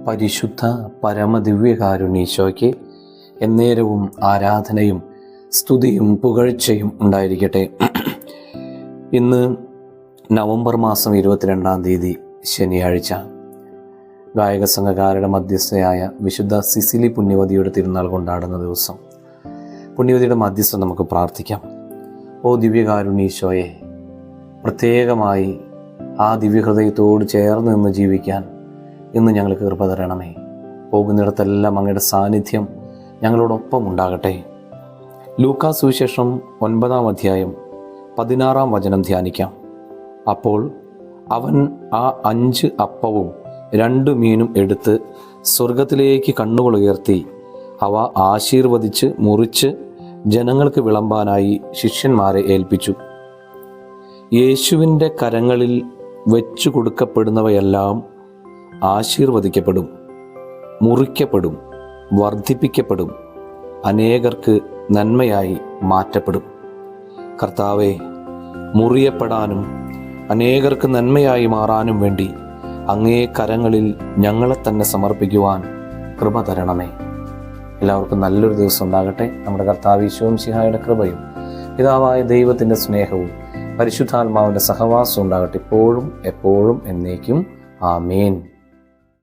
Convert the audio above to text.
പരിശുദ്ധ പരമദിവ്യകാരുണ്യീശോയ്ക്ക് എന്നേരവും ആരാധനയും സ്തുതിയും പുകഴ്ചയും ഉണ്ടായിരിക്കട്ടെ. ഇന്ന് നവംബർ മാസം 22-ാം തീയതി ശനിയാഴ്ച, ഗായക സംഘകാരുടെ മധ്യസ്ഥയായ വിശുദ്ധ സിസിലി പുണ്യവതിയുടെ തിരുനാൾ കൊണ്ടാടുന്ന ദിവസം. പുണ്യവതിയുടെ മധ്യസ്ഥം നമുക്ക് പ്രാർത്ഥിക്കാം. ഓ ദിവ്യകാരുണ്യീശോയെ, പ്രത്യേകമായി ആ ദിവ്യഹൃദയത്തോട് ചേർന്ന് നിന്ന് ജീവിക്കാൻ ഇന്ന് ഞങ്ങൾക്ക് കൃപ തരണമേ. പോകുന്നിടത്തെല്ലാം അങ്ങയുടെ സാന്നിധ്യം ഞങ്ങളോടൊപ്പം ഉണ്ടാകട്ടെ. ലൂക്കാ സുവിശേഷം 9-ാം അധ്യായം 16-ാം വചനം ധ്യാനിക്കാം. അപ്പോൾ അവൻ ആ 5 അപ്പവും 2 മീനും എടുത്ത് സ്വർഗത്തിലേക്ക് കണ്ണുകൾ ഉയർത്തി അവ ആശീർവദിച്ച് മുറിച്ച് ജനങ്ങൾക്ക് വിളമ്പാനായി ശിഷ്യന്മാരെ ഏൽപ്പിച്ചു. യേശുവിൻ്റെ കരങ്ങളിൽ വെച്ചു കൊടുക്കപ്പെടുന്നവയെല്ലാം ആശീർവദിക്കപ്പെടും, മുറിക്കപ്പെടും, വർദ്ധിപ്പിക്കപ്പെടും, അനേകർക്ക് നന്മയായി മാറ്റപ്പെടും. കർത്താവെ, മുറിയപ്പെടാനും അനേകർക്ക് നന്മയായി മാറാനും വേണ്ടി അങ്ങേ കരങ്ങളിൽ ഞങ്ങളെ തന്നെ സമർപ്പിക്കുവാൻ കൃപ തരണമേ. എല്ലാവർക്കും നല്ലൊരു ദിവസം ഉണ്ടാകട്ടെ. നമ്മുടെ കർത്താവ് ഈശോ മിശിഹായുടെ കൃപയും പിതാവായ ദൈവത്തിൻ്റെ സ്നേഹവും പരിശുദ്ധാത്മാവിൻ്റെ സഹവാസവും ഉണ്ടാകട്ടെ, ഇപ്പോഴും എപ്പോഴും എന്നേക്കും. ആമേൻ.